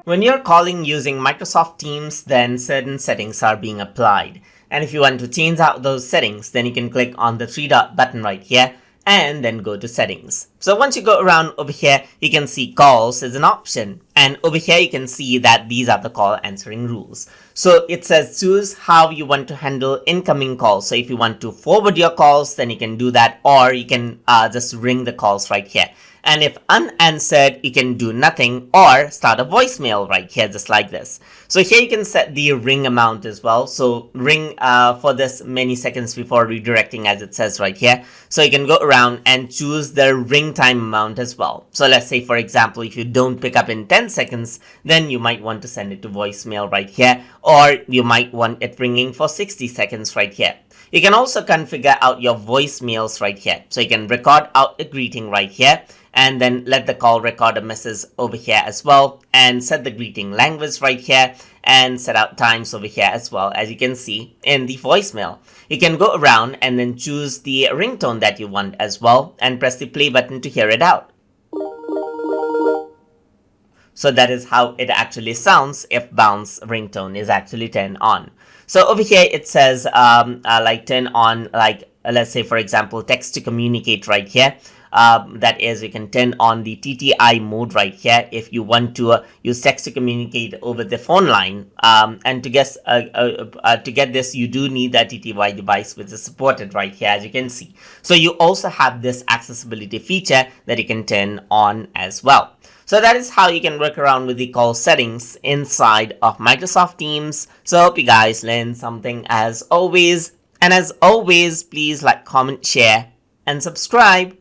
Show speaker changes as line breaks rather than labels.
When you're calling using Microsoft Teams, then certain settings are being applied. And if you want to change out those settings, then you can click on the three dot button right here and then go to settings. So once you go around over here, you can see calls is an option. And over here, you can see that these are the call answering rules. So it says choose how you want to handle incoming calls. So if you want to forward your calls, then you can do that, or you can just ring the calls right here. And if unanswered, you can do nothing or start a voicemail right here, just like this. So here you can set the ring amount as well. So ring for this many seconds before redirecting, as it says right here. So you can go around and choose the ring time amount as well. So let's say, for example, if you don't pick up in 10 seconds, then you might want to send it to voicemail right here, or you might want it ringing for 60 seconds right here. You can also configure out your voicemails right here. So you can record out a greeting right here, and then let the call record a message over here as well, and set the greeting language right here, and set out times over here as well, as you can see in the voicemail. You can go around and then choose the ringtone that you want as well, and press the play button to hear it out. So that is how it actually sounds if bounce ringtone is actually turned on. So over here it says like turn on, like let's say for example text to communicate right here. That is, you can turn on the TTI mode right here if you want to use text to communicate over the phone line. And to get this, you do need that TTY device, which is supported right here, as you can see. So you also have this accessibility feature that you can turn on as well. So that is how you can work around with the call settings inside of Microsoft Teams. So I hope you guys learned something as always. And as always, please like, comment, share, and subscribe.